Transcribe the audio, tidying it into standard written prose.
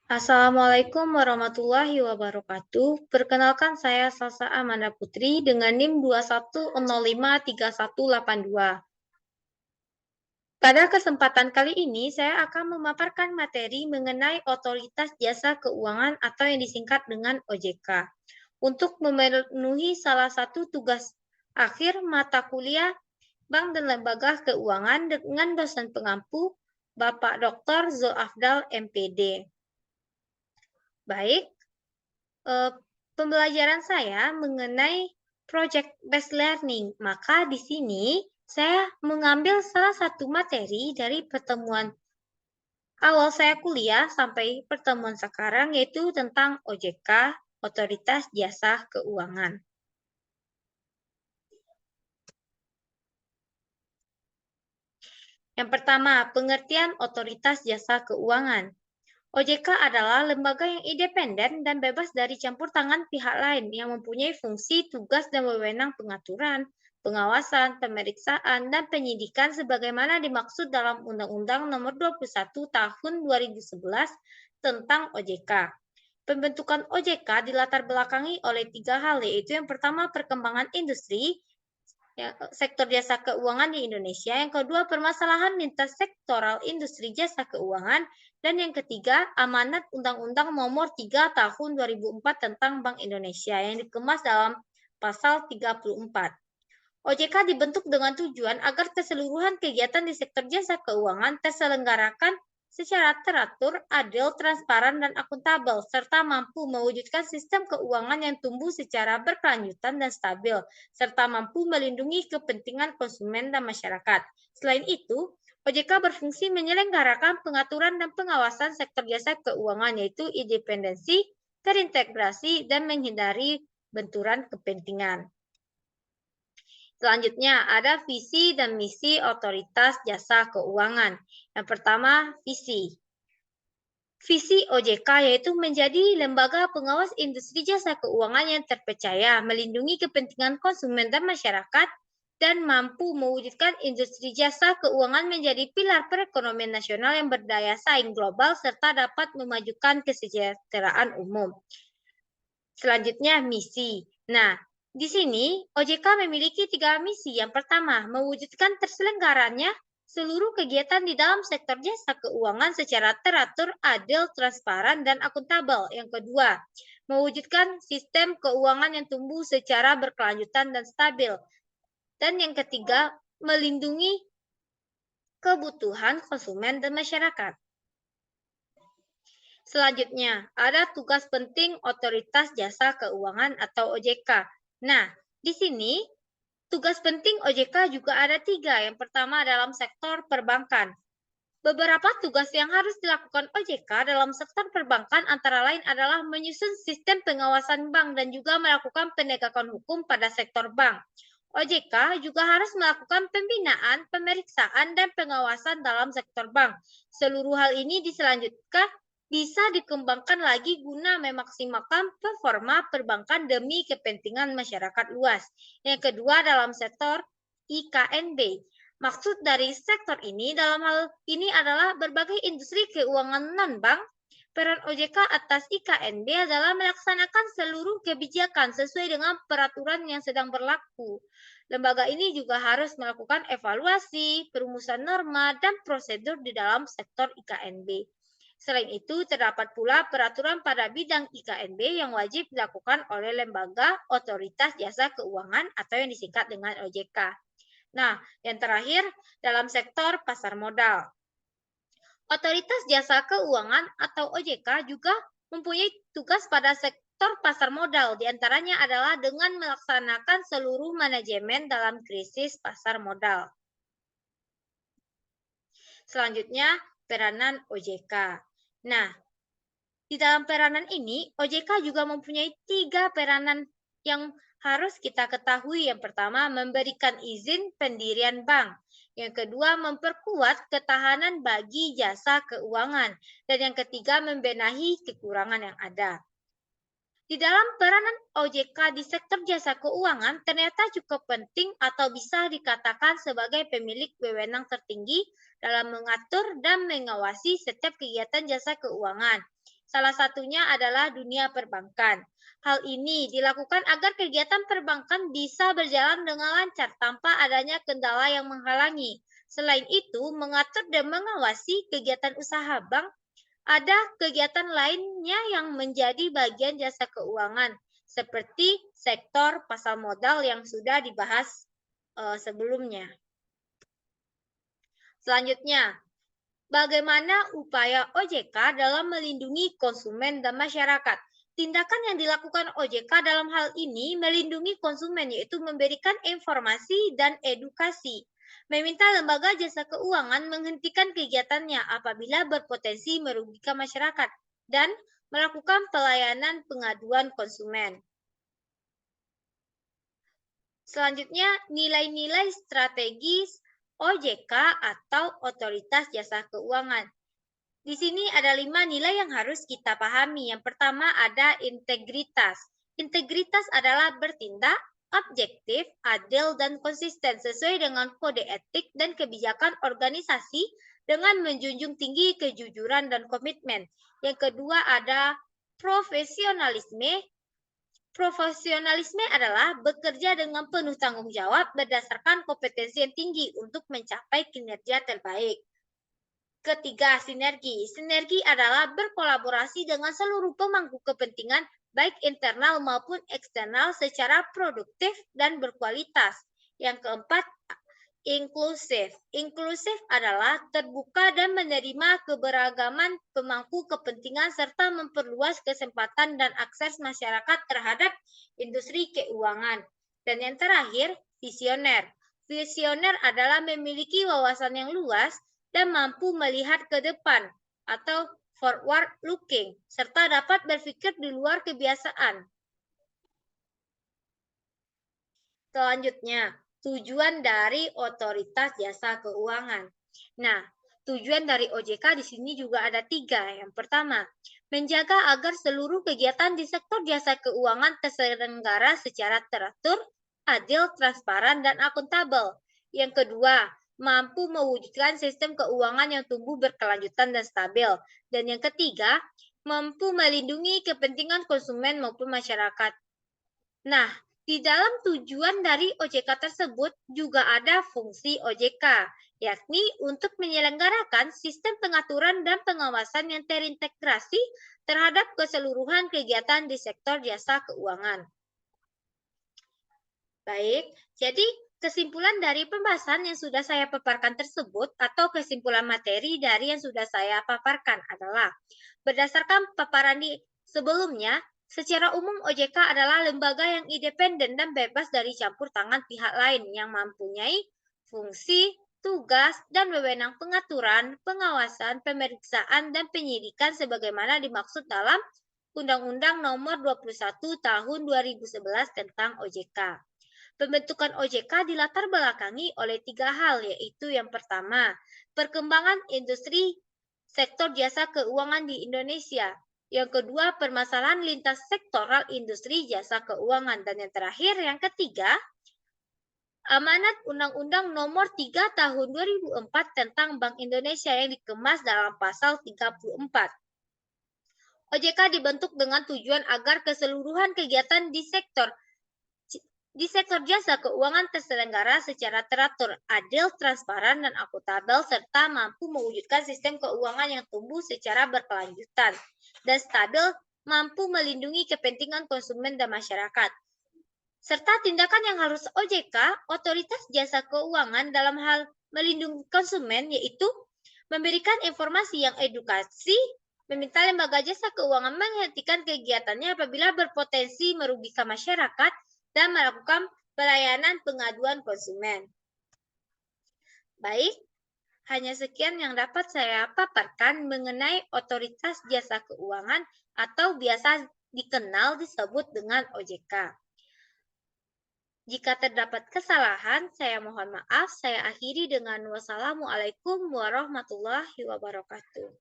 Assalamualaikum warahmatullahi wabarakatuh. Perkenalkan saya Salsa Amanda Putri dengan NIM 21053182. Pada kesempatan kali ini, saya akan memaparkan materi mengenai Otoritas Jasa Keuangan atau yang disingkat dengan OJK. Untuk memenuhi salah satu tugas akhir mata kuliah Bank dan Lembaga Keuangan dengan dosen pengampu Bapak Dr. Zulafdal MPD. Baik, pembelajaran saya mengenai project based learning. Maka di sini saya mengambil salah satu materi dari pertemuan awal saya kuliah sampai pertemuan sekarang, yaitu tentang OJK, Otoritas Jasa Keuangan. Yang pertama, pengertian Otoritas Jasa Keuangan. OJK adalah lembaga yang independen dan bebas dari campur tangan pihak lain yang mempunyai fungsi, tugas, dan wewenang pengaturan, pengawasan, pemeriksaan, dan penyidikan sebagaimana dimaksud dalam Undang-Undang Nomor 21 Tahun 2011 tentang OJK. Pembentukan OJK dilatar belakangi oleh 3 hal, yaitu yang pertama perkembangan industri, sektor jasa keuangan di Indonesia, yang kedua permasalahan lintas sektoral industri jasa keuangan, dan yang ketiga amanat Undang-Undang Nomor 3 Tahun 2004 tentang Bank Indonesia yang dikemas dalam pasal 34. OJK dibentuk dengan tujuan agar keseluruhan kegiatan di sektor jasa keuangan terselenggarakan secara teratur, adil, transparan, dan akuntabel, serta mampu mewujudkan sistem keuangan yang tumbuh secara berkelanjutan dan stabil, serta mampu melindungi kepentingan konsumen dan masyarakat. Selain itu, OJK berfungsi menyelenggarakan pengaturan dan pengawasan sektor jasa keuangan, yaitu independensi, terintegrasi, dan menghindari benturan kepentingan. Selanjutnya, ada visi dan misi Otoritas Jasa Keuangan. Yang pertama, visi. Visi OJK yaitu menjadi lembaga pengawas industri jasa keuangan yang terpercaya, melindungi kepentingan konsumen dan masyarakat, dan mampu mewujudkan industri jasa keuangan menjadi pilar perekonomian nasional yang berdaya saing global serta dapat memajukan kesejahteraan umum. Selanjutnya, misi. Nah, di sini OJK memiliki 3 misi. Yang pertama, mewujudkan terselenggaranya seluruh kegiatan di dalam sektor jasa keuangan secara teratur, adil, transparan, dan akuntabel. Yang kedua, mewujudkan sistem keuangan yang tumbuh secara berkelanjutan dan stabil. Dan yang ketiga, melindungi kebutuhan konsumen dan masyarakat. Selanjutnya, ada tugas penting Otoritas Jasa Keuangan atau OJK. Nah, di sini tugas penting OJK juga ada 3. Yang pertama dalam sektor perbankan. Beberapa tugas yang harus dilakukan OJK dalam sektor perbankan antara lain adalah menyusun sistem pengawasan bank dan juga melakukan penegakan hukum pada sektor bank. OJK juga harus melakukan pembinaan, pemeriksaan, dan pengawasan dalam sektor bank. Seluruh hal ini diselanjutkan bisa dikembangkan lagi guna memaksimalkan performa perbankan demi kepentingan masyarakat luas. Yang kedua dalam sektor IKNB. Maksud dari sektor ini dalam hal ini adalah berbagai industri keuangan non-bank. Peran OJK atas IKNB adalah melaksanakan seluruh kebijakan sesuai dengan peraturan yang sedang berlaku. Lembaga ini juga harus melakukan evaluasi, perumusan norma, dan prosedur di dalam sektor IKNB. Selain itu, terdapat pula peraturan pada bidang IKNB yang wajib dilakukan oleh lembaga otoritas jasa keuangan atau yang disingkat dengan OJK. Nah, yang terakhir, dalam sektor pasar modal. Otoritas Jasa Keuangan atau OJK juga mempunyai tugas pada sektor pasar modal, diantaranya adalah dengan melaksanakan seluruh manajemen dalam krisis pasar modal. Selanjutnya, peranan OJK. Nah, di dalam peranan ini, OJK juga mempunyai 3 peranan yang harus kita ketahui. Yang pertama, memberikan izin pendirian bank. Yang kedua, memperkuat ketahanan bagi jasa keuangan. Dan yang ketiga, membenahi kekurangan yang ada. Di dalam peranan OJK di sektor jasa keuangan ternyata cukup penting atau bisa dikatakan sebagai pemilik wewenang tertinggi dalam mengatur dan mengawasi setiap kegiatan jasa keuangan. Salah satunya adalah dunia perbankan. Hal ini dilakukan agar kegiatan perbankan bisa berjalan dengan lancar tanpa adanya kendala yang menghalangi. Selain itu, mengatur dan mengawasi kegiatan usaha bank, ada kegiatan lainnya yang menjadi bagian jasa keuangan, seperti sektor pasar modal yang sudah dibahas sebelumnya. Selanjutnya, bagaimana upaya OJK dalam melindungi konsumen dan masyarakat? Tindakan yang dilakukan OJK dalam hal ini melindungi konsumen, yaitu memberikan informasi dan edukasi, meminta lembaga jasa keuangan menghentikan kegiatannya apabila berpotensi merugikan masyarakat, dan melakukan pelayanan pengaduan konsumen. Selanjutnya, nilai-nilai strategis OJK atau Otoritas Jasa Keuangan. Di sini ada 5 nilai yang harus kita pahami. Yang pertama ada integritas. Integritas adalah bertindak objektif, adil, dan konsisten sesuai dengan kode etik dan kebijakan organisasi dengan menjunjung tinggi kejujuran dan komitmen. Yang kedua ada profesionalisme. Profesionalisme adalah bekerja dengan penuh tanggung jawab berdasarkan kompetensi yang tinggi untuk mencapai kinerja terbaik. Ketiga, sinergi. Sinergi adalah berkolaborasi dengan seluruh pemangku kepentingan, baik internal maupun eksternal secara produktif dan berkualitas. Yang keempat, inklusif. Inklusif adalah terbuka dan menerima keberagaman pemangku kepentingan serta memperluas kesempatan dan akses masyarakat terhadap industri keuangan. Dan yang terakhir, visioner. Visioner adalah memiliki wawasan yang luas dan mampu melihat ke depan atau forward looking, serta dapat berpikir di luar kebiasaan. Selanjutnya, tujuan dari Otoritas Jasa Keuangan. Nah, tujuan dari OJK di sini juga ada 3. Yang pertama, menjaga agar seluruh kegiatan di sektor jasa keuangan terselenggara secara teratur, adil, transparan, dan akuntabel. Yang kedua, mampu mewujudkan sistem keuangan yang tumbuh berkelanjutan dan stabil. Dan yang ketiga, mampu melindungi kepentingan konsumen maupun masyarakat. Nah, di dalam tujuan dari OJK tersebut juga ada fungsi OJK, yakni untuk menyelenggarakan sistem pengaturan dan pengawasan yang terintegrasi terhadap keseluruhan kegiatan di sektor jasa keuangan. Baik, jadi kesimpulan dari pembahasan yang sudah saya paparkan tersebut atau kesimpulan materi dari yang sudah saya paparkan adalah berdasarkan paparan di sebelumnya, secara umum OJK adalah lembaga yang independen dan bebas dari campur tangan pihak lain yang mempunyai fungsi, tugas, dan wewenang pengaturan, pengawasan, pemeriksaan, dan penyidikan sebagaimana dimaksud dalam Undang-Undang Nomor 21 Tahun 2011 tentang OJK. Pembentukan OJK dilatar belakangi oleh 3 hal, yaitu yang pertama, perkembangan industri sektor jasa keuangan di Indonesia. Yang kedua, permasalahan lintas sektoral industri jasa keuangan. Dan yang terakhir, yang ketiga, amanat Undang-Undang Nomor 3 Tahun 2004 tentang Bank Indonesia yang dikemas dalam pasal 34. OJK dibentuk dengan tujuan agar keseluruhan kegiatan di sektor jasa keuangan terselenggara secara teratur, adil, transparan, dan akuntabel, serta mampu mewujudkan sistem keuangan yang tumbuh secara berkelanjutan dan stabil, mampu melindungi kepentingan konsumen dan masyarakat. Serta tindakan yang harus OJK, Otoritas Jasa Keuangan, dalam hal melindungi konsumen, yaitu memberikan informasi yang edukasi, meminta lembaga jasa keuangan menghentikan kegiatannya apabila berpotensi merugikan masyarakat, dan melakukan pelayanan pengaduan konsumen. Baik, hanya sekian yang dapat saya paparkan mengenai Otoritas Jasa Keuangan atau biasa dikenal disebut dengan OJK. Jika terdapat kesalahan, saya mohon maaf. Saya akhiri dengan wassalamualaikum warahmatullahi wabarakatuh.